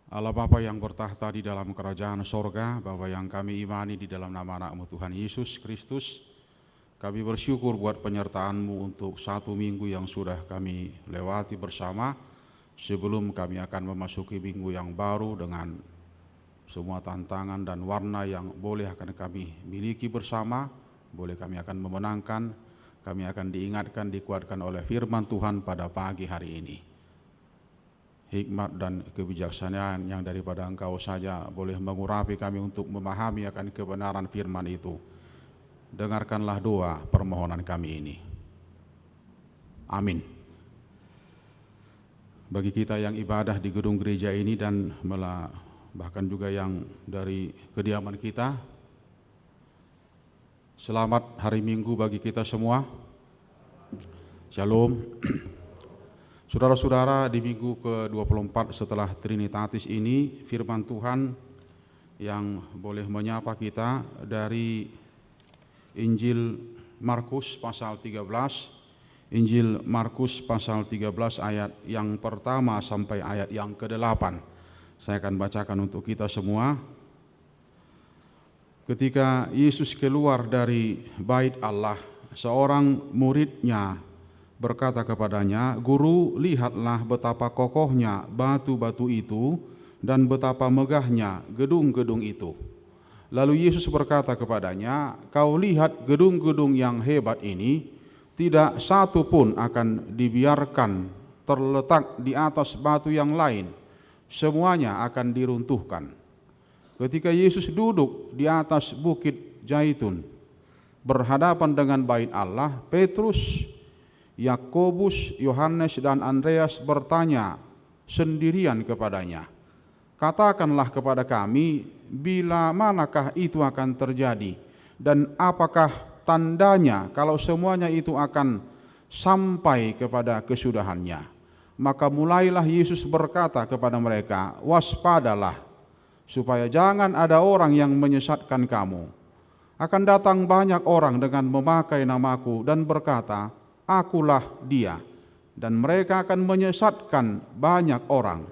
Allah Bapa yang bertahta di dalam kerajaan sorga, Bapa yang kami imani di dalam nama anak-Mu Tuhan Yesus Kristus, kami bersyukur buat penyertaan-Mu untuk 1 minggu yang sudah kami lewati bersama, sebelum kami akan memasuki minggu yang baru dengan semua tantangan dan warna yang boleh akan kami miliki bersama, boleh kami akan memenangkan, kami akan diingatkan, dikuatkan oleh firman Tuhan pada pagi hari ini. Hikmat dan kebijaksanaan yang daripada Engkau saja boleh mengurapi kami untuk memahami akan kebenaran firman itu. Dengarkanlah doa permohonan kami ini. Amin. Bagi kita yang ibadah di gedung gereja ini dan bahkan juga yang dari kediaman kita, selamat hari Minggu bagi kita semua. Shalom. Saudara-saudara, di minggu ke-24 setelah Trinitatis ini, firman Tuhan yang boleh menyapa kita dari Injil Markus pasal 13, Injil Markus pasal 13 ayat yang pertama sampai ayat yang ke-8. Saya akan bacakan untuk kita semua. Ketika Yesus keluar dari bait Allah, seorang muridnya berkata kepadanya, "Guru, lihatlah betapa kokohnya batu-batu itu dan betapa megahnya gedung-gedung itu." Lalu Yesus berkata kepadanya, "Kau lihat gedung-gedung yang hebat ini, tidak satu pun akan dibiarkan terletak di atas batu yang lain, semuanya akan diruntuhkan." Ketika Yesus duduk di atas bukit Zaitun, berhadapan dengan bait Allah, Petrus, Yakobus, Yohanes, dan Andreas bertanya sendirian kepadanya, "Katakanlah kepada kami, bila manakah itu akan terjadi, dan apakah tandanya kalau semuanya itu akan sampai kepada kesudahannya?" Maka mulailah Yesus berkata kepada mereka, "Waspadalah, supaya jangan ada orang yang menyesatkan kamu. Akan datang banyak orang dengan memakai namaku dan berkata, 'Akulah dia,' dan mereka akan menyesatkan banyak orang.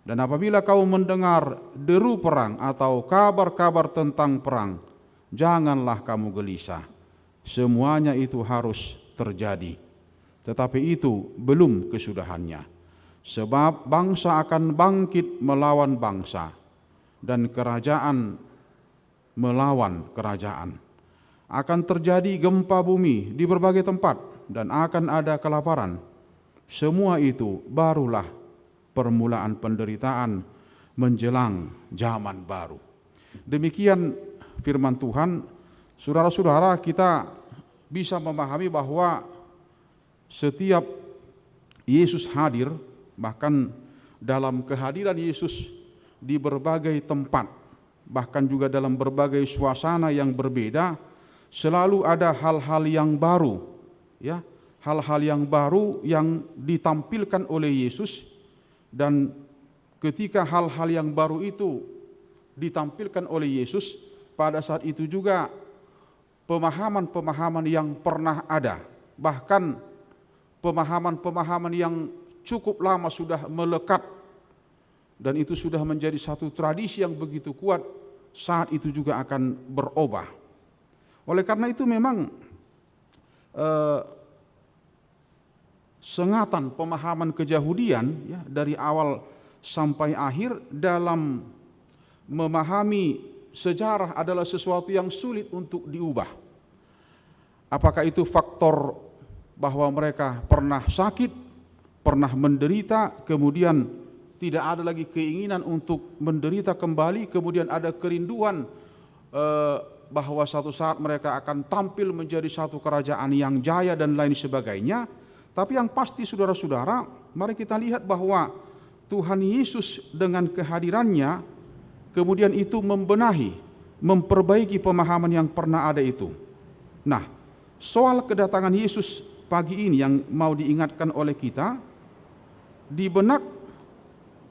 Dan apabila kau mendengar deru perang atau kabar-kabar tentang perang, janganlah kamu gelisah. Semuanya itu harus terjadi, tetapi itu belum kesudahannya. Sebab bangsa akan bangkit melawan bangsa, dan kerajaan melawan kerajaan. Akan terjadi gempa bumi di berbagai tempat, dan akan ada kelaparan. Semua itu barulah permulaan penderitaan menjelang zaman baru." Demikian firman Tuhan. Saudara-saudara, kita bisa memahami bahwa setiap Yesus hadir, bahkan dalam kehadiran Yesus di berbagai tempat, bahkan juga dalam berbagai suasana yang berbeda, selalu ada hal-hal yang baru, ya, hal-hal yang baru yang ditampilkan oleh Yesus. Dan ketika hal-hal yang baru itu ditampilkan oleh Yesus, pada saat itu juga pemahaman-pemahaman yang pernah ada, bahkan pemahaman-pemahaman yang cukup lama sudah melekat, dan itu sudah menjadi satu tradisi yang begitu kuat, saat itu juga akan berubah. Oleh karena itu memang sengatan pemahaman keyahudian, ya, dari awal sampai akhir dalam memahami sejarah adalah sesuatu yang sulit untuk diubah. Apakah itu faktor bahwa mereka pernah sakit, pernah menderita, kemudian tidak ada lagi keinginan untuk menderita kembali, kemudian ada kerinduan bahwa suatu saat mereka akan tampil menjadi satu kerajaan yang jaya dan lain sebagainya. Tapi yang pasti, saudara-saudara, mari kita lihat bahwa Tuhan Yesus dengan kehadirannya kemudian itu membenahi, memperbaiki pemahaman yang pernah ada itu. Nah, soal kedatangan Yesus pagi ini yang mau diingatkan oleh kita, di benak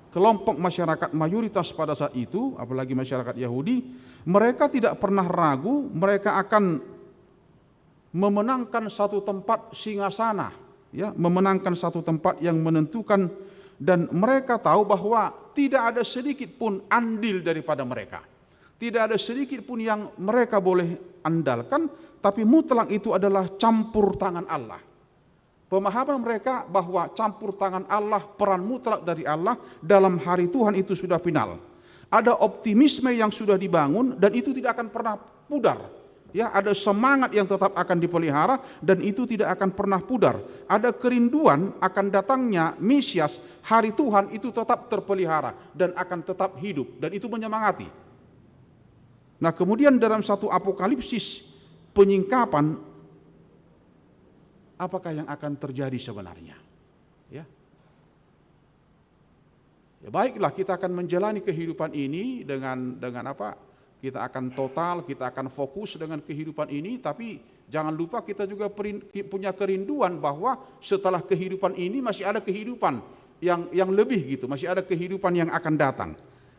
kelompok masyarakat mayoritas pada saat itu, apalagi masyarakat Yahudi, mereka tidak pernah ragu mereka akan memenangkan satu tempat singgasana, ya, memenangkan satu tempat yang menentukan, dan mereka tahu bahwa tidak ada sedikit pun andil daripada mereka. Tidak ada sedikit pun yang mereka boleh andalkan, tapi mutlak itu adalah campur tangan Allah. Pemahaman mereka bahwa campur tangan Allah, peran mutlak dari Allah dalam hari Tuhan itu sudah final. Ada optimisme yang sudah dibangun dan itu tidak akan pernah pudar. Ya, ada semangat yang tetap akan dipelihara dan itu tidak akan pernah pudar. Ada kerinduan akan datangnya Mesias, hari Tuhan itu tetap terpelihara dan akan tetap hidup dan itu menyemangati. Nah, kemudian dalam satu apokalipsis penyingkapan, apakah yang akan terjadi sebenarnya? Ya. Ya, baiklah, kita akan menjalani kehidupan ini dengan apa? Kita akan total, kita akan fokus dengan kehidupan ini, tapi jangan lupa kita juga punya kerinduan bahwa setelah kehidupan ini masih ada kehidupan yang lebih gitu, masih ada kehidupan yang akan datang.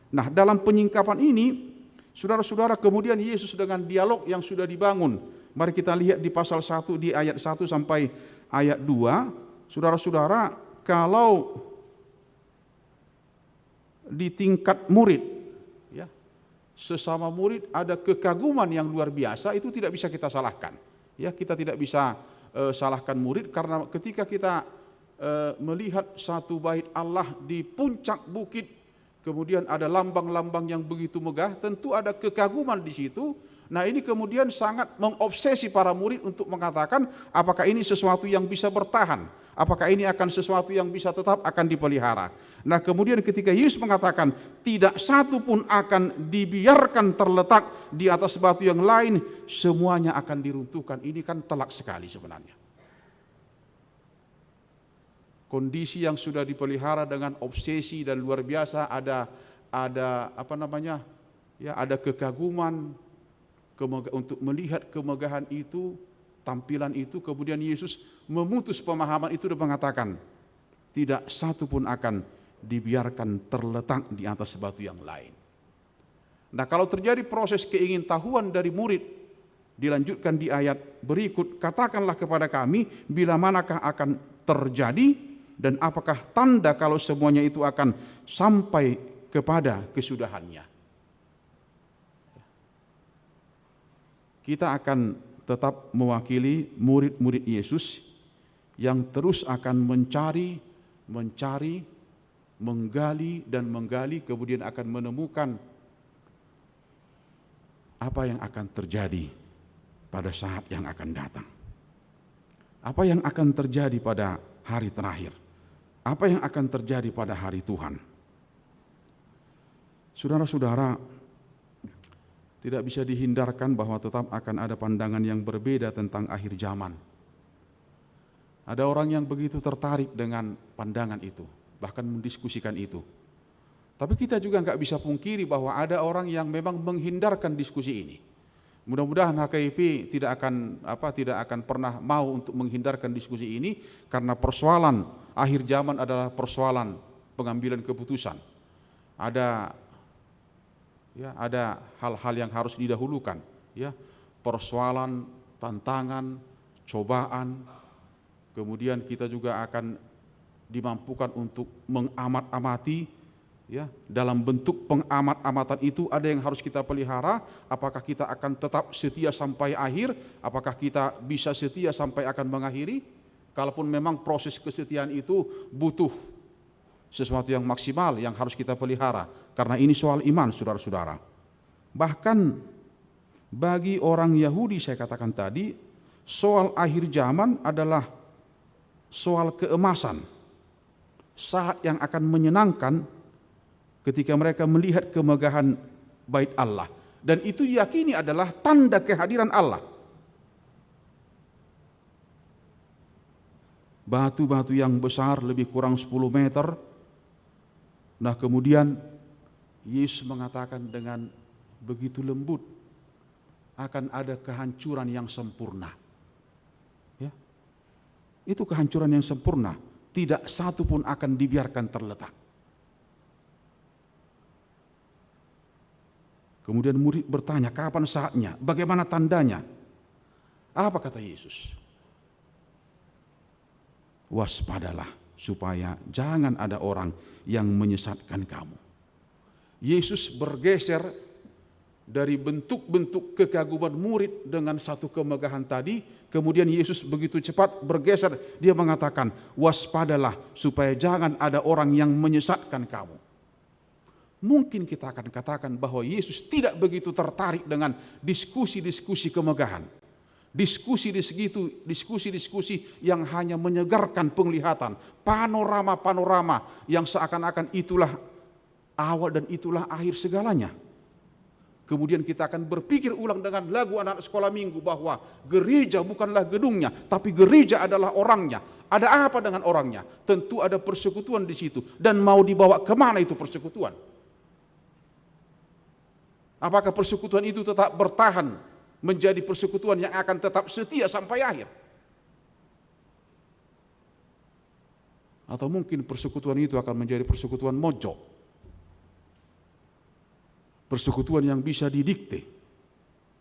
Nah, dalam penyingkapan ini, saudara-saudara, kemudian Yesus dengan dialog yang sudah dibangun. Mari kita lihat di pasal 1 di ayat 1 sampai ayat 2. Saudara-saudara, kalau di tingkat murid, ya, sesama murid ada kekaguman yang luar biasa, itu tidak bisa kita salahkan. Ya, kita tidak bisa salahkan murid karena ketika kita melihat satu bait Allah di puncak bukit, kemudian ada lambang-lambang yang begitu megah, tentu ada kekaguman di situ. Nah, ini kemudian sangat mengobsesi para murid untuk mengatakan apakah ini sesuatu yang bisa bertahan, apakah ini akan sesuatu yang bisa tetap akan dipelihara. Nah, kemudian ketika Yesus mengatakan tidak satu pun akan dibiarkan terletak di atas batu yang lain, semuanya akan diruntuhkan. Ini kan telak sekali sebenarnya. Kondisi yang sudah dipelihara dengan obsesi dan luar biasa, ada apa namanya? Ya, ada kekaguman untuk melihat kemegahan itu, tampilan itu, kemudian Yesus memutus pemahaman itu dan mengatakan tidak satu pun akan dibiarkan terletak di atas batu yang lain. Nah, kalau terjadi proses keingintahuan dari murid, dilanjutkan di ayat berikut, katakanlah kepada kami bila manakah akan terjadi dan apakah tanda kalau semuanya itu akan sampai kepada kesudahannya. Kita akan tetap mewakili murid-murid Yesus yang terus akan mencari, menggali dan menggali, kemudian akan menemukan apa yang akan terjadi pada saat yang akan datang. Apa yang akan terjadi pada hari terakhir? Apa yang akan terjadi pada hari Tuhan? Saudara-saudara, tidak bisa dihindarkan bahwa tetap akan ada pandangan yang berbeda tentang akhir zaman. Ada orang yang begitu tertarik dengan pandangan itu, bahkan mendiskusikan itu. Tapi kita juga nggak bisa pungkiri bahwa ada orang yang memang menghindarkan diskusi ini. Mudah-mudahan HKIP tidak akan pernah mau untuk menghindarkan diskusi ini, karena persoalan akhir zaman adalah persoalan pengambilan keputusan. Ada hal-hal yang harus didahulukan, ya, persoalan, tantangan, cobaan. Kemudian kita juga akan dimampukan untuk mengamat-amati, ya. Dalam bentuk pengamat-amatan itu ada yang harus kita pelihara. Apakah kita akan tetap setia sampai akhir? Apakah kita bisa setia sampai akan mengakhiri? Kalaupun memang proses kesetiaan itu butuh sesuatu yang maksimal yang harus kita pelihara, karena ini soal iman, saudara-saudara. Bahkan bagi orang Yahudi, saya katakan tadi, soal akhir zaman adalah soal keemasan, saat yang akan menyenangkan ketika mereka melihat kemegahan bait Allah, dan itu diyakini adalah tanda kehadiran Allah. Batu-batu yang besar lebih kurang 10 meter. Nah, kemudian Yesus mengatakan dengan begitu lembut, akan ada kehancuran yang sempurna. Ya. Itu kehancuran yang sempurna, tidak satu pun akan dibiarkan terletak. Kemudian murid bertanya, kapan saatnya? Bagaimana tandanya? Apa kata Yesus? Waspadalah supaya jangan ada orang yang menyesatkan kamu. Yesus bergeser dari bentuk-bentuk kekaguman murid dengan satu kemegahan tadi, kemudian Yesus begitu cepat bergeser, dia mengatakan, waspadalah supaya jangan ada orang yang menyesatkan kamu. Mungkin kita akan katakan bahwa Yesus tidak begitu tertarik dengan diskusi-diskusi kemegahan. Diskusi-diskusi yang hanya menyegarkan penglihatan, panorama-panorama yang seakan-akan itulah awal dan itulah akhir segalanya. Kemudian kita akan berpikir ulang dengan lagu anak sekolah minggu bahwa gereja bukanlah gedungnya, tapi gereja adalah orangnya. Ada apa dengan orangnya? Tentu ada persekutuan di situ. Dan mau dibawa kemana itu persekutuan? Apakah persekutuan itu tetap bertahan menjadi persekutuan yang akan tetap setia sampai akhir? Atau mungkin persekutuan itu akan menjadi persekutuan mojok? Persekutuan yang bisa didikte,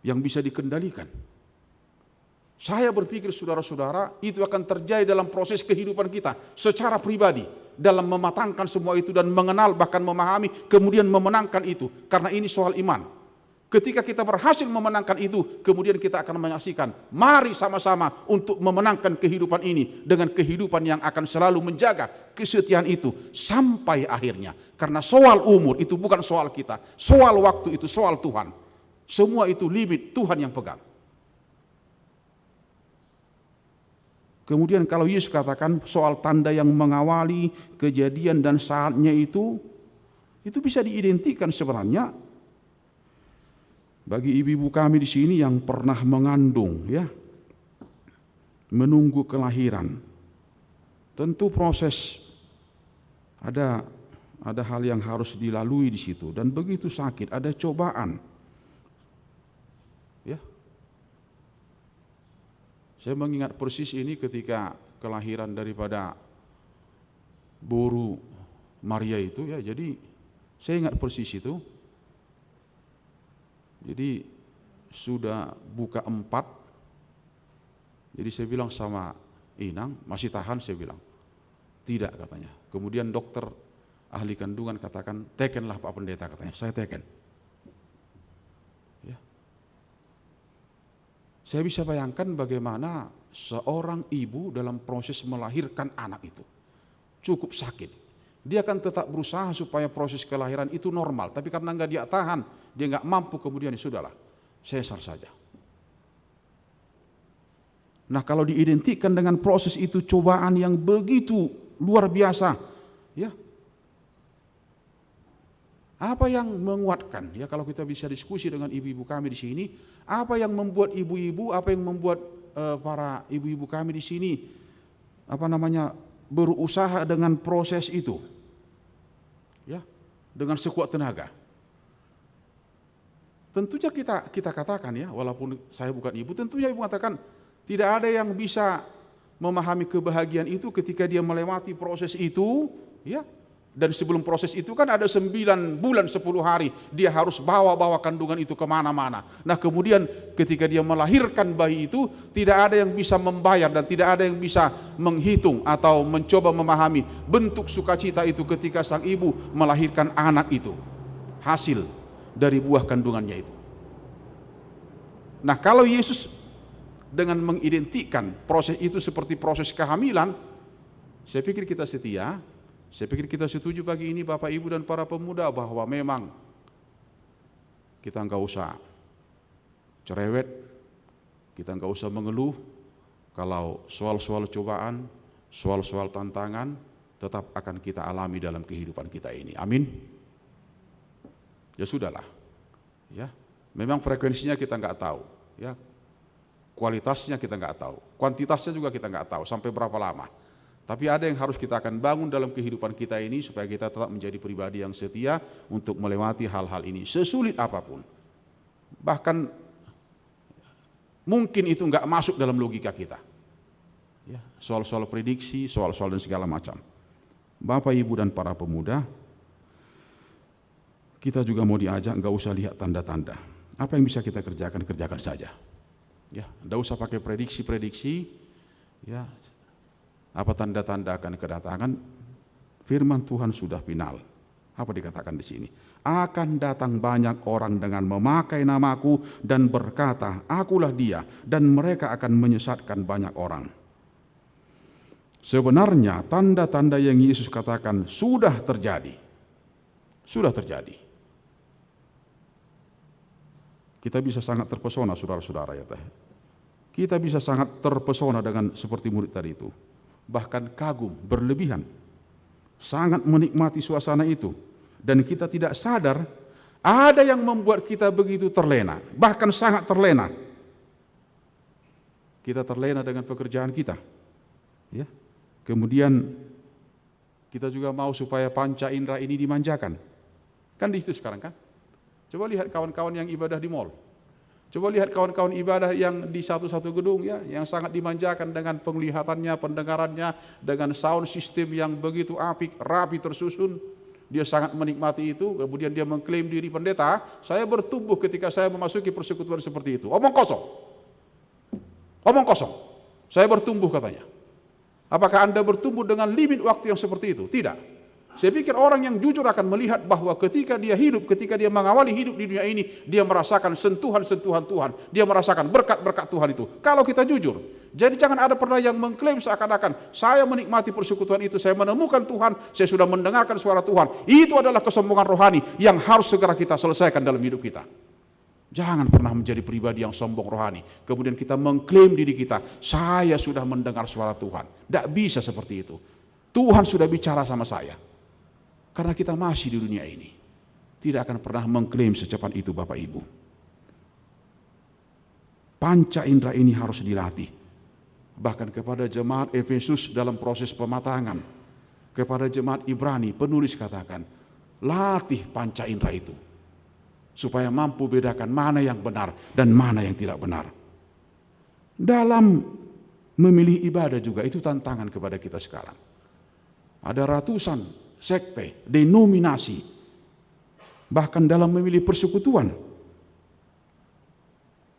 yang bisa dikendalikan. Saya berpikir saudara-saudara, itu akan terjadi dalam proses kehidupan kita secara pribadi, dalam mematangkan semua itu dan mengenal bahkan memahami, kemudian memenangkan itu, karena ini soal iman. Ketika kita berhasil memenangkan itu, kemudian kita akan menyaksikan, mari sama-sama untuk memenangkan kehidupan ini dengan kehidupan yang akan selalu menjaga kesetiaan itu sampai akhirnya. Karena soal umur itu bukan soal kita, soal waktu itu soal Tuhan. Semua itu limit Tuhan yang pegang. Kemudian kalau Yesus katakan soal tanda yang mengawali kejadian dan saatnya itu bisa diidentikan sebenarnya bagi ibu-ibu kami di sini yang pernah mengandung, ya, menunggu kelahiran. Tentu proses ada hal yang harus dilalui di situ dan begitu sakit, ada cobaan. Ya. Saya mengingat persis ini ketika kelahiran daripada Boru Maria itu, ya. Jadi saya ingat persis itu. Jadi sudah buka 4. Jadi saya bilang sama Inang, masih tahan? Saya bilang, tidak katanya. Kemudian dokter ahli kandungan katakan, tekenlah Pak Pendeta katanya. Saya teken. Ya. Saya bisa bayangkan bagaimana seorang ibu dalam proses melahirkan anak itu. Cukup sakit. Dia akan tetap berusaha supaya proses kelahiran itu normal. Tapi karena enggak dia tahan, dia enggak mampu, kemudian ya sudahlah, sesar saja. Nah kalau diidentikan dengan proses itu cobaan yang begitu luar biasa, ya. Apa yang menguatkan? Ya kalau kita bisa diskusi dengan ibu-ibu kami di sini, apa yang membuat ibu-ibu, apa yang membuat para ibu-ibu kami di sini, berusaha dengan proses itu, ya, dengan sekuat tenaga. Tentunya kita katakan, ya, walaupun saya bukan ibu, tentunya ibu mengatakan tidak ada yang bisa memahami kebahagiaan itu ketika dia melewati proses itu, ya. Dan sebelum proses itu kan ada 9 bulan 10 hari dia harus bawa kandungan itu kemana-mana. Nah kemudian ketika dia melahirkan bayi itu tidak ada yang bisa membayar dan tidak ada yang bisa menghitung atau mencoba memahami bentuk sukacita itu ketika sang ibu melahirkan anak itu, hasil dari buah kandungannya itu. Nah kalau Yesus dengan mengidentikan proses itu seperti proses kehamilan, saya pikir kita setia. Saya pikir kita setuju pagi ini Bapak Ibu dan para pemuda bahwa memang kita enggak usah cerewet, kita enggak usah mengeluh kalau soal-soal cobaan, soal-soal tantangan tetap akan kita alami dalam kehidupan kita ini. Amin. Ya sudahlah. Ya, memang frekuensinya kita enggak tahu, ya. Kualitasnya kita enggak tahu, kuantitasnya juga kita enggak tahu sampai berapa lama. Tapi ada yang harus kita akan bangun dalam kehidupan kita ini supaya kita tetap menjadi pribadi yang setia untuk melewati hal-hal ini sesulit apapun. Bahkan mungkin itu enggak masuk dalam logika kita. Ya, soal-soal prediksi, soal-soal dan segala macam. Bapak, Ibu dan para pemuda, kita juga mau diajak enggak usah lihat tanda-tanda. Apa yang bisa kita kerjakan, kerjakan saja. Ya, enggak usah pakai prediksi-prediksi. Ya, apa tanda-tanda akan kedatangan? Firman Tuhan sudah final. Apa dikatakan di sini? Akan datang banyak orang dengan memakai namaku dan berkata, akulah dia, dan mereka akan menyesatkan banyak orang. Sebenarnya tanda-tanda yang Yesus katakan sudah terjadi. Sudah terjadi. Kita bisa sangat terpesona, saudara-saudara ya teh. Kita bisa sangat terpesona dengan seperti murid tadi itu. Bahkan kagum, berlebihan. Sangat menikmati suasana itu. Dan kita tidak sadar ada yang membuat kita begitu terlena, bahkan sangat terlena. Kita terlena dengan pekerjaan kita. Ya. Kemudian kita juga mau supaya panca indera ini dimanjakan. Kan di situ sekarang kan? Coba lihat kawan-kawan yang ibadah di mall. Coba lihat kawan-kawan ibadah yang di satu-satu gedung ya, yang sangat dimanjakan dengan penglihatannya, pendengarannya, dengan sound system yang begitu apik, rapi, tersusun. Dia sangat menikmati itu, kemudian dia mengklaim diri pendeta, saya bertumbuh ketika saya memasuki persekutuan seperti itu. Omong kosong. Omong kosong. Saya bertumbuh katanya. Apakah Anda bertumbuh dengan limit waktu yang seperti itu? Tidak. Saya pikir orang yang jujur akan melihat bahwa ketika dia hidup, ketika dia mengawali hidup di dunia ini, dia merasakan sentuhan-sentuhan Tuhan. Dia merasakan berkat-berkat Tuhan itu. Kalau kita jujur. Jadi jangan ada pernah yang mengklaim seakan-akan saya menikmati persekutuan itu, saya menemukan Tuhan, saya sudah mendengarkan suara Tuhan. Itu adalah kesombongan rohani yang harus segera kita selesaikan dalam hidup kita. Jangan pernah menjadi pribadi yang sombong rohani. Kemudian kita mengklaim diri kita, saya sudah mendengar suara Tuhan. Tidak bisa seperti itu. Tuhan sudah bicara sama saya. Karena kita masih di dunia ini. Tidak akan pernah mengklaim secepat itu Bapak Ibu. Panca indera ini harus dilatih. Bahkan kepada jemaat Efesus dalam proses pematangan. Kepada jemaat Ibrani penulis katakan, latih panca indera itu. Supaya mampu bedakan mana yang benar dan mana yang tidak benar. Dalam memilih ibadah juga itu tantangan kepada kita sekarang. Ada ratusan sekte, denominasi, bahkan dalam memilih persekutuan.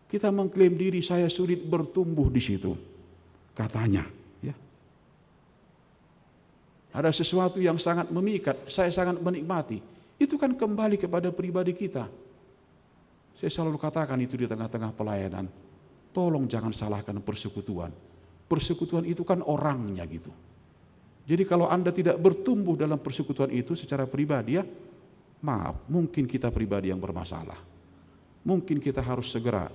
Kita mengklaim diri saya sulit bertumbuh di situ, katanya. Ya. Ada sesuatu yang sangat memikat, saya sangat menikmati. Itu kan kembali kepada pribadi kita. Saya selalu katakan itu di tengah-tengah pelayanan. Tolong jangan salahkan persekutuan. Persekutuan itu kan orangnya gitu. Jadi kalau Anda tidak bertumbuh dalam persekutuan itu secara pribadi ya, maaf, mungkin kita pribadi yang bermasalah. Mungkin kita harus segera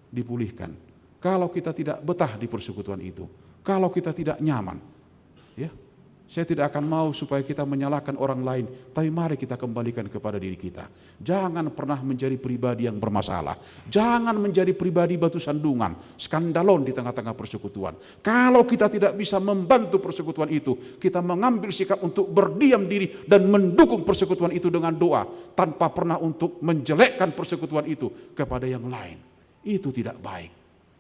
dipulihkan. Kalau kita tidak betah di persekutuan itu, kalau kita tidak nyaman, ya, saya tidak akan mau supaya kita menyalahkan orang lain, tapi mari kita kembalikan kepada diri kita. Jangan pernah menjadi pribadi yang bermasalah. Jangan menjadi pribadi batu sandungan, skandalon di tengah-tengah persekutuan. Kalau kita tidak bisa membantu persekutuan itu, kita mengambil sikap untuk berdiam diri dan mendukung persekutuan itu dengan doa, tanpa pernah untuk menjelekkan persekutuan itu kepada yang lain. Itu tidak baik.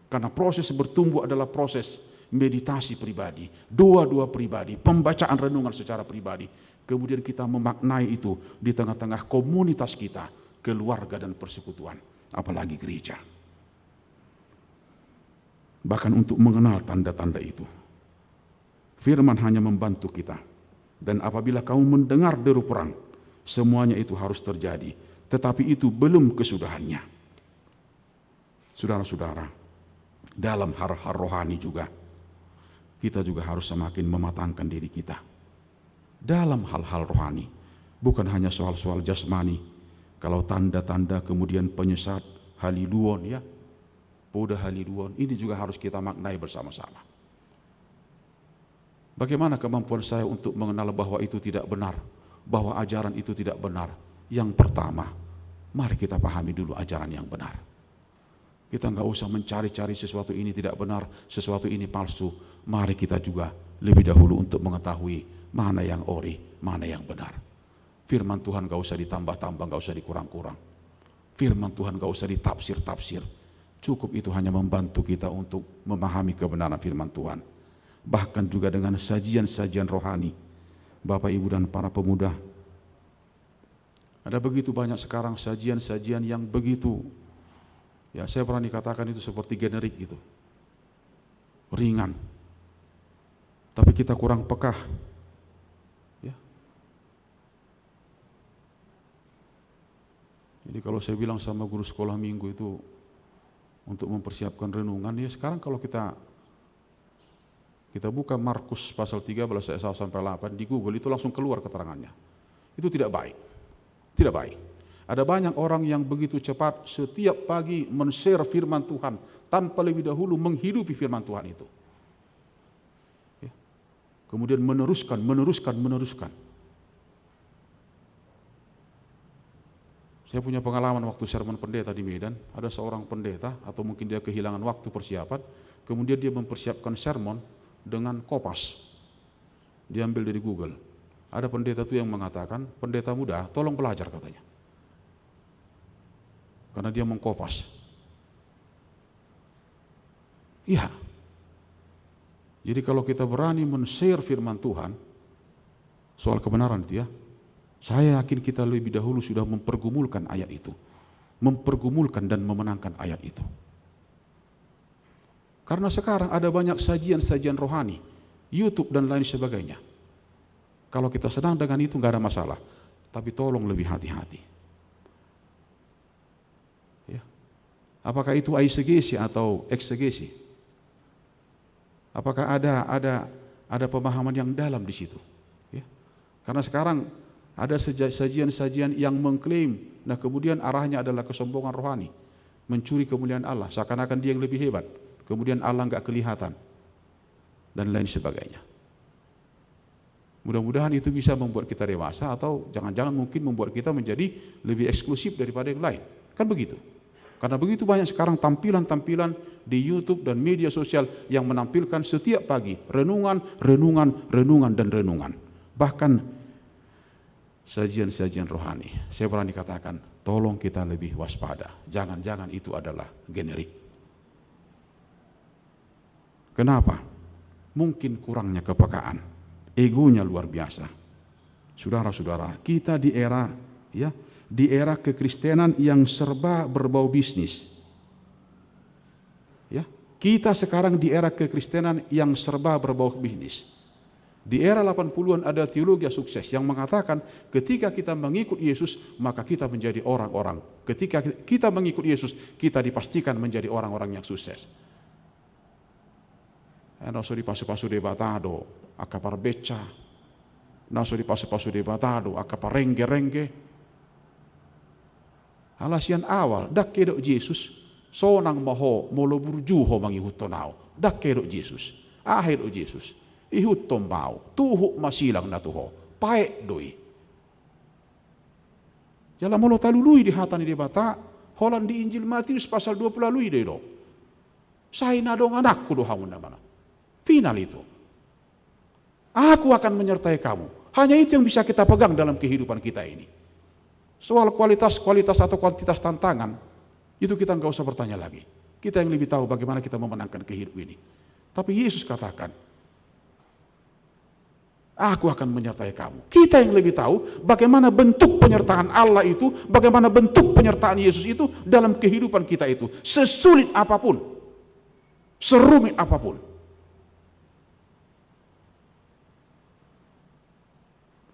Karena proses bertumbuh adalah proses meditasi pribadi, doa-doa pribadi, pembacaan renungan secara pribadi. Kemudian kita memaknai itu di tengah-tengah komunitas kita, keluarga dan persekutuan, apalagi gereja. Bahkan untuk mengenal tanda-tanda itu. Firman hanya membantu kita. Dan apabila kamu mendengar deru perang, semuanya itu harus terjadi. Tetapi itu belum kesudahannya. Saudara-saudara, dalam hal-hal rohani juga, kita juga harus semakin mematangkan diri kita. Dalam hal-hal rohani, bukan hanya soal-soal jasmani. Kalau tanda-tanda kemudian penyesat, haliluon ya, poda haliluon, ini juga harus kita maknai bersama-sama. Bagaimana kemampuan saya untuk mengenal bahwa itu tidak benar, bahwa ajaran itu tidak benar? Yang pertama, mari kita pahami dulu ajaran yang benar. Kita nggak usah mencari-cari sesuatu ini tidak benar, sesuatu ini palsu. Mari kita juga lebih dahulu untuk mengetahui mana yang ori, mana yang benar. Firman Tuhan nggak usah ditambah-tambah, nggak usah dikurang-kurang. Firman Tuhan nggak usah ditafsir-tafsir. Cukup itu hanya membantu kita untuk memahami kebenaran firman Tuhan. Bahkan juga dengan sajian-sajian rohani. Bapak, Ibu, dan para pemuda. Ada begitu banyak sekarang sajian-sajian yang begitu, ya saya pernah dikatakan itu seperti generik gitu. Ringan. Tapi kita kurang pekah. Ya. Jadi kalau saya bilang sama guru sekolah minggu itu untuk mempersiapkan renungan, ya sekarang kalau kita buka Markus pasal 13 ayat 1 sampai 8 di Google itu langsung keluar keterangannya. Itu tidak baik. Tidak baik. Ada banyak orang yang begitu cepat setiap pagi men-share firman Tuhan tanpa lebih dahulu menghidupi firman Tuhan itu. Ya. Kemudian meneruskan. Saya punya pengalaman waktu sermon pendeta di Medan, ada seorang pendeta atau mungkin dia kehilangan waktu persiapan, kemudian dia mempersiapkan sermon dengan kopas. Diambil dari Google. Ada pendeta itu yang mengatakan, pendeta muda, tolong belajar katanya. Karena dia mengkopas. Iya. Jadi kalau kita berani men-share firman Tuhan, soal kebenaran itu ya, saya yakin kita lebih dahulu sudah mempergumulkan ayat itu. Mempergumulkan dan memenangkan ayat itu. Karena sekarang ada banyak sajian-sajian rohani, YouTube dan lain sebagainya. Kalau kita sedang dengan itu nggak ada masalah. Tapi tolong lebih hati-hati. Ya. Apakah itu eisegesi atau eksegesi? Apakah ada pemahaman yang dalam di situ? Ya. Karena sekarang ada sajian-sajian yang mengklaim, nah kemudian arahnya adalah kesombongan rohani, mencuri kemuliaan Allah, seakan-akan dia yang lebih hebat, kemudian Allah nggak kelihatan, dan lain sebagainya. Mudah-mudahan itu bisa membuat kita dewasa, atau jangan-jangan mungkin membuat kita menjadi lebih eksklusif daripada yang lain, kan begitu? Karena begitu banyak sekarang tampilan-tampilan di YouTube dan media sosial yang menampilkan setiap pagi renungan, dan renungan. Bahkan sajian-sajian rohani. Saya berani katakan, tolong kita lebih waspada. Jangan-jangan itu adalah generik. Kenapa? Mungkin kurangnya kepekaan. Egonya luar biasa. Saudara-saudara, kita di era kekristenan yang serba berbau bisnis. Ya, kita sekarang di era kekristenan yang serba berbau bisnis. Di era 80-an ada teologi sukses yang mengatakan ketika kita mengikut Yesus maka kita menjadi orang-orang. Ketika kita mengikut Yesus kita dipastikan menjadi orang-orang yang sukses. Naso di pasu-pasu debatado, akapar beca. Naso di pasu-pasu debatado, akapar rengge-rengge. Alasian awal dak kedok Yesus sonang maho molo burjuho mangihutonao. Dak kedok Yesus. Akhir Yesus. Ihut tombau, tuhuk masilang na tuho, paek doi. Jala molo talului di hatani di bata, holan di Injil Matius pasal 20 lui deh do. Saya nadong anakku do hamun namana. Final itu. Aku akan menyertai kamu. Hanya itu yang bisa kita pegang dalam kehidupan kita ini. Soal kualitas atau kuantitas tantangan, itu kita nggak usah bertanya lagi. Kita yang lebih tahu bagaimana kita memenangkan kehidupan ini. Tapi Yesus katakan, aku akan menyertai kamu. Kita yang lebih tahu bagaimana bentuk penyertaan Allah itu, bagaimana bentuk penyertaan Yesus itu dalam kehidupan kita itu. Sesulit apapun, serumit apapun.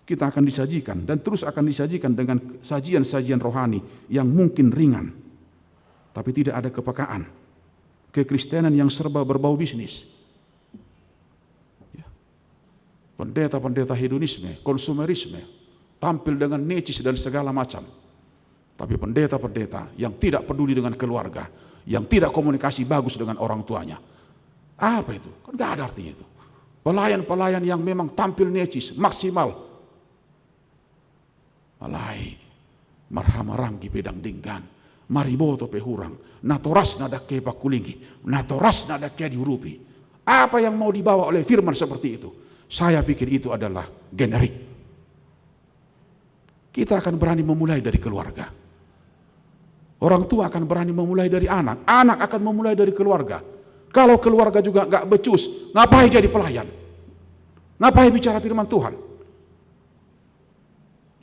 Kita akan disajikan dan terus akan disajikan dengan sajian-sajian rohani yang mungkin ringan. Tapi tidak ada kepekaan. Kekristenan yang serba berbau bisnis. Pendeta-pendeta hedonisme, konsumerisme, tampil dengan necis dan segala macam. Tapi pendeta-pendeta yang tidak peduli dengan keluarga, yang tidak komunikasi bagus dengan orang tuanya. Apa itu? Kan gak ada artinya itu. Pelayan-pelayan yang memang tampil necis, maksimal. Malai, marhamaranggi pedang dinggan, mariboto pehurang, natoras nadake pakulingi, natoras nadake dihurupi. Apa yang mau dibawa oleh firman seperti itu? Saya pikir itu adalah generik. Kita akan berani memulai dari keluarga. Orang tua akan berani memulai dari anak. Anak akan memulai dari keluarga. Kalau keluarga juga nggak becus, ngapain jadi pelayan? Ngapain bicara firman Tuhan?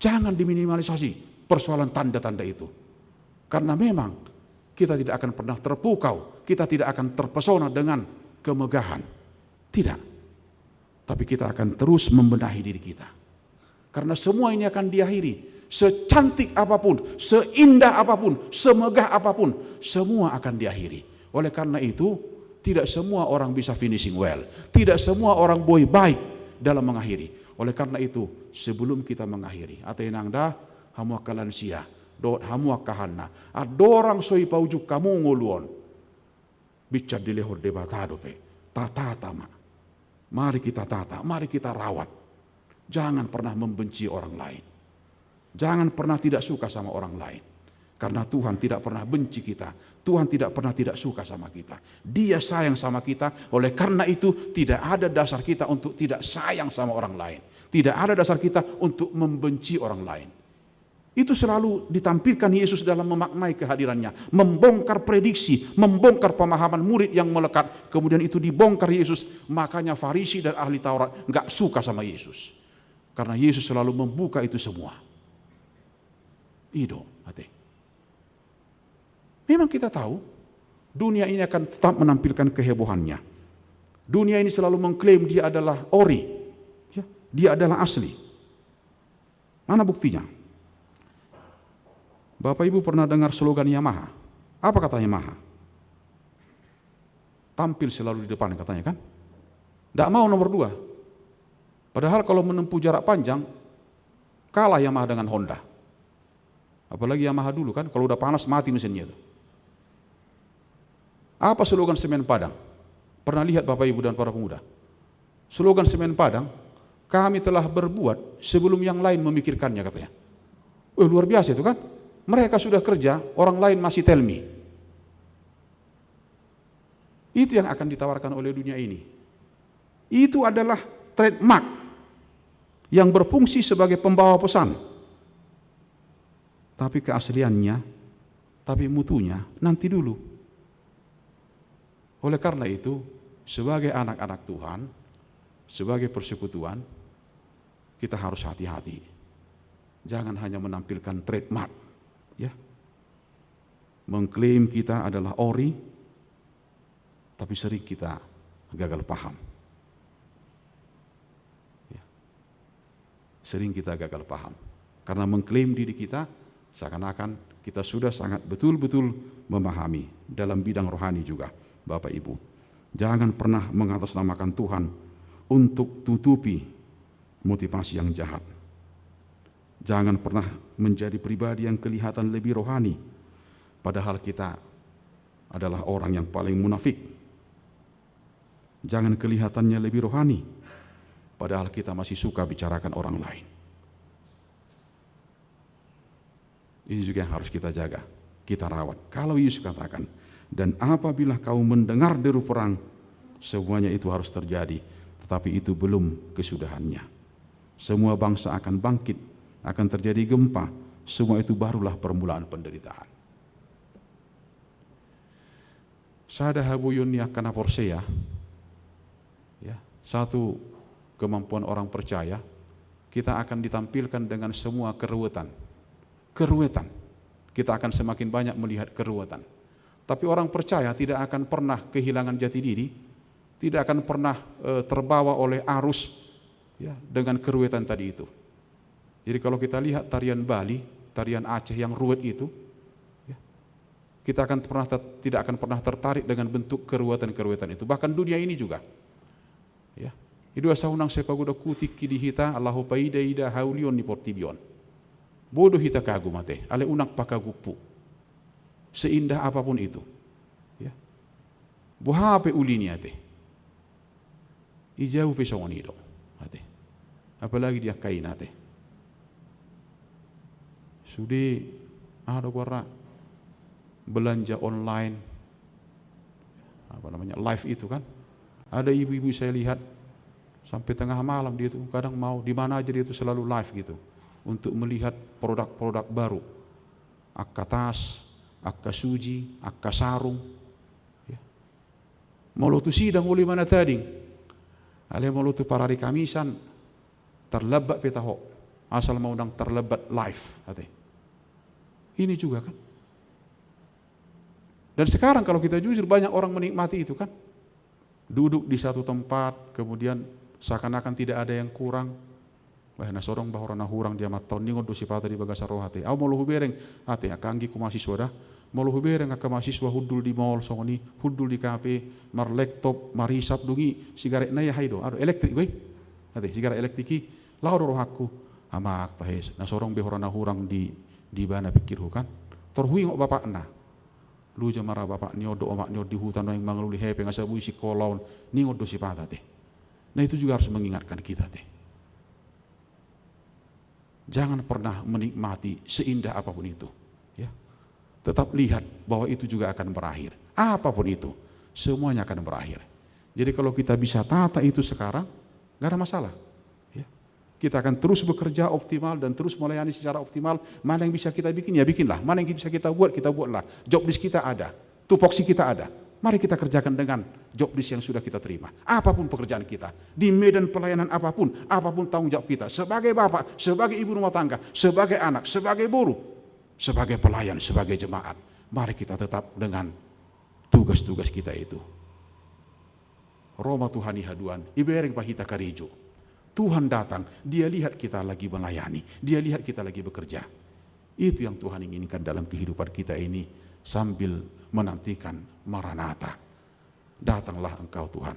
Jangan diminimalisasi persoalan tanda-tanda itu. Karena memang kita tidak akan pernah terpukau. Kita tidak akan terpesona dengan kemegahan. Tidak. Tapi kita akan terus membenahi diri kita. Karena semua ini akan diakhiri. secantik apapun, seindah apapun, semegah apapun, semua akan diakhiri. Oleh karena itu, tidak semua orang bisa finishing well. Tidak semua orang boleh baik dalam mengakhiri. Oleh karena itu, sebelum kita mengakhiri, atenangda hamu akalansia, dot hamu akahana, adorang soi paujuk kamu nguluon, bicar dilehor debatado pe, tata tama. Mari kita tata, mari kita rawat. Jangan pernah membenci orang lain. Jangan pernah tidak suka sama orang lain. Karena Tuhan tidak pernah benci kita. Tuhan tidak pernah tidak suka sama kita. Dia sayang sama kita. Oleh karena itu tidak ada dasar kita untuk tidak sayang sama orang lain. Tidak ada dasar kita untuk membenci orang lain. Itu selalu ditampilkan Yesus dalam memaknai kehadirannya. Membongkar prediksi, membongkar pemahaman murid yang melekat. Kemudian itu dibongkar Yesus. Makanya Farisi dan ahli Taurat gak suka sama Yesus. Karena Yesus selalu membuka itu semua. Ido, hati. Memang kita tahu dunia ini akan tetap menampilkan kehebohannya. Dunia ini selalu mengklaim dia adalah ori, ya, dia adalah asli. Mana buktinya? Bapak Ibu pernah dengar slogan Yamaha? Apa kata Yamaha? Tampil selalu di depan katanya kan? Tidak mau nomor 2. Padahal kalau menempuh jarak panjang, kalah Yamaha dengan Honda. Apalagi Yamaha dulu kan, kalau udah panas mati mesinnya itu. Apa slogan Semen Padang? Pernah lihat Bapak Ibu dan para pemuda? Slogan Semen Padang, kami telah berbuat sebelum yang lain memikirkannya katanya. Luar biasa itu kan? Mereka sudah kerja, orang lain masih tell me. Itu yang akan ditawarkan oleh dunia ini. Itu adalah trademark yang berfungsi sebagai pembawa pesan. Tapi keasliannya, tapi mutunya nanti dulu. Oleh karena itu, sebagai anak-anak Tuhan, sebagai persekutuan, kita harus hati-hati. Jangan hanya menampilkan trademark, ya. Mengklaim kita adalah ori, tapi sering kita gagal paham. Ya. Sering kita gagal paham. Karena mengklaim diri kita, seakan-akan kita sudah sangat betul-betul memahami dalam bidang rohani juga. Bapak Ibu, jangan pernah mengatasnamakan Tuhan untuk tutupi motivasi yang jahat. Jangan pernah menjadi pribadi yang kelihatan lebih rohani, padahal kita adalah orang yang paling munafik. Jangan kelihatannya lebih rohani, padahal kita masih suka bicarakan orang lain. Ini juga yang harus kita jaga, kita rawat. Kalau Yesus katakan, dan apabila kau mendengar deru perang, semuanya itu harus terjadi, tetapi itu belum kesudahannya. Semua bangsa akan bangkit, akan terjadi gempa, semua itu barulah permulaan penderitaan. Sada habuyun yakana porseya, ya, satu kemampuan orang percaya, kita akan ditampilkan dengan semua keruwetan. Kita akan semakin banyak melihat keruwetan. Tapi orang percaya tidak akan pernah kehilangan jati diri, tidak akan pernah terbawa oleh arus, ya, dengan keruwetan tadi itu. Jadi kalau kita lihat tarian Bali, tarian Aceh yang ruwet itu, ya, kita tidak akan pernah tertarik dengan bentuk keruwetan-keruwetan itu. Bahkan dunia ini juga. Ya. Idua saunang sepaguda kutik kidihita Allahu paida ida haulion ni portibion. Bodoh hita kagumate, ale unak pakagupu. Seindah apapun itu, ya. Buhape ulinya teh, ijau pesongan itu, ate. Apalagi dia kain ate. Sudi ada gora belanja online, live itu kan? Ada ibu-ibu saya lihat sampai tengah malam dia tuh kadang mau di mana aja dia tuh selalu live gitu untuk melihat produk-produk baru, akka tas, akka suji, akka sarung, ya. Molutu sidang uli mana tading, ale molutu parari kamisan, terlebat petaho, asal mau nang terlebat live, ate. Ini juga kan. Dan sekarang kalau kita jujur banyak orang menikmati itu kan, duduk di satu tempat, kemudian seakan-akan tidak ada yang kurang, Bahana sorong bahora na hurang dia maton ningon do sipata di bagasa roh hate. Au molo hubereng hate akanggi ku mahasiswa dah. Molo hubereng aka mahasiswa hudul di mall songoni, hudul di kafe, mar laptop, marisap dungi sigaret na ya haido. Aro elektrik gue. Hate sigaret elektriki lau roh aku. Amak tahes. Na sorong bahora na hurang di bana pikir hukan. Torhui ngok bapak na. Lu jamara bapak nyo do omak nyo di hutan yang mangluli hepe ngasa bui si kolon ningon do sipata teh. Nah itu juga harus mengingatkan kita teh. Jangan pernah menikmati seindah apapun itu. Ya. Tetap lihat bahwa itu juga akan berakhir. Apapun itu, semuanya akan berakhir. Jadi kalau kita bisa tata itu sekarang, nggak ada masalah. Ya. Kita akan terus bekerja optimal dan terus melayani secara optimal. Mana yang bisa kita bikin, ya bikinlah. Mana yang bisa kita buatlah. Job list kita ada, tupoksi kita ada. Mari kita kerjakan dengan job list yang sudah kita terima. Apapun pekerjaan kita, di medan pelayanan apapun tanggung jawab kita. Sebagai bapak, sebagai ibu rumah tangga, sebagai anak, sebagai buruh, sebagai pelayan, sebagai jemaat. Mari kita tetap dengan tugas-tugas kita itu. Roma Tuhani haduan, ibereng pahita karijo. Tuhan datang, dia lihat kita lagi melayani, dia lihat kita lagi bekerja. Itu yang Tuhan inginkan dalam kehidupan kita ini. Sambil menantikan Maranatha, datanglah Engkau Tuhan.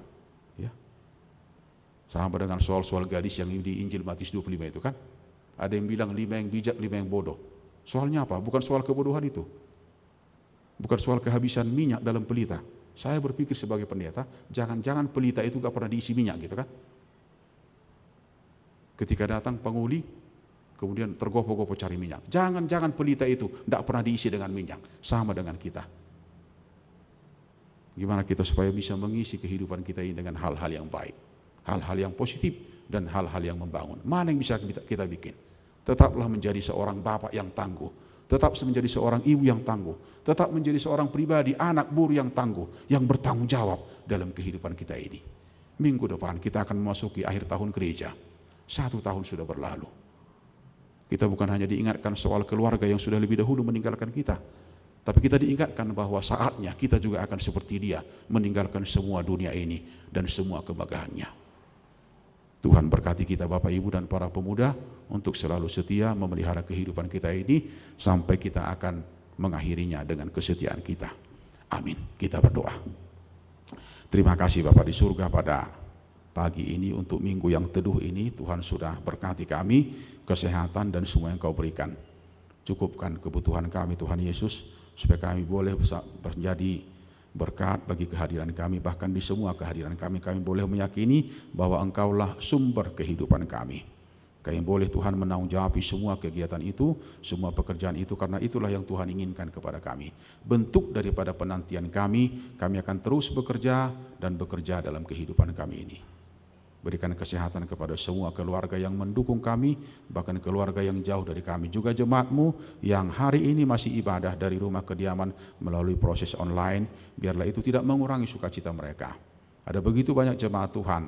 Ya. Sama dengan soal-soal gadis yang di Injil Matius 25 itu kan. Ada yang bilang 5 yang bijak, 5 yang bodoh. Soalnya apa? Bukan soal kebodohan itu. Bukan soal kehabisan minyak dalam pelita. Saya berpikir sebagai pendeta, jangan-jangan pelita itu gak pernah diisi minyak gitu kan. Ketika datang penguli, kemudian tergopoh-gopoh cari minyak. Jangan-jangan pelita itu tidak pernah diisi dengan minyak. Sama dengan kita. Gimana kita supaya bisa mengisi kehidupan kita ini dengan hal-hal yang baik. Hal-hal yang positif dan hal-hal yang membangun. Mana yang bisa kita bikin? Tetaplah menjadi seorang bapak yang tangguh. Tetap menjadi seorang ibu yang tangguh. Tetap menjadi seorang pribadi, anak buruh yang tangguh. Yang bertanggung jawab dalam kehidupan kita ini. Minggu depan kita akan memasuki akhir tahun gereja. 1 tahun sudah berlalu. Kita bukan hanya diingatkan soal keluarga yang sudah lebih dahulu meninggalkan kita, tapi kita diingatkan bahwa saatnya kita juga akan seperti dia, meninggalkan semua dunia ini dan semua kemegahannya. Tuhan berkati kita Bapak Ibu dan para pemuda untuk selalu setia memelihara kehidupan kita ini sampai kita akan mengakhirinya dengan kesetiaan kita. Amin. Kita berdoa. Terima kasih Bapak di surga pada pagi ini untuk minggu yang teduh ini. Tuhan sudah berkati kami, kesehatan dan semua yang Kau berikan. Cukupkan kebutuhan kami Tuhan Yesus, supaya kami boleh menjadi berkat bagi kehadiran kami. Bahkan di semua kehadiran kami boleh meyakini bahwa Engkaulah sumber kehidupan kami. Kami boleh Tuhan menanggung-jawabi semua kegiatan itu, semua pekerjaan itu, karena itulah yang Tuhan inginkan kepada kami. Bentuk daripada penantian kami akan terus bekerja dan bekerja dalam kehidupan kami ini. Berikan kesehatan kepada semua keluarga yang mendukung kami, bahkan keluarga yang jauh dari kami. Juga jemaat-Mu yang hari ini masih ibadah dari rumah kediaman melalui proses online, biarlah itu tidak mengurangi sukacita mereka. Ada begitu banyak jemaat Tuhan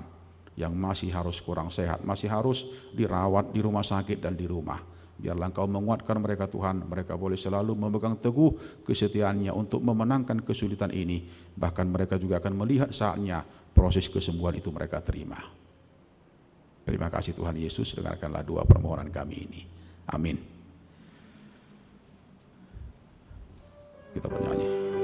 yang masih harus kurang sehat, masih harus dirawat di rumah sakit dan di rumah. Biarlah Engkau menguatkan mereka Tuhan, mereka boleh selalu memegang teguh kesetiaannya untuk memenangkan kesulitan ini. Bahkan mereka juga akan melihat saatnya proses kesembuhan itu mereka terima. Terima kasih Tuhan Yesus, dengarkanlah doa permohonan kami ini. Amin. Kita bernyanyi.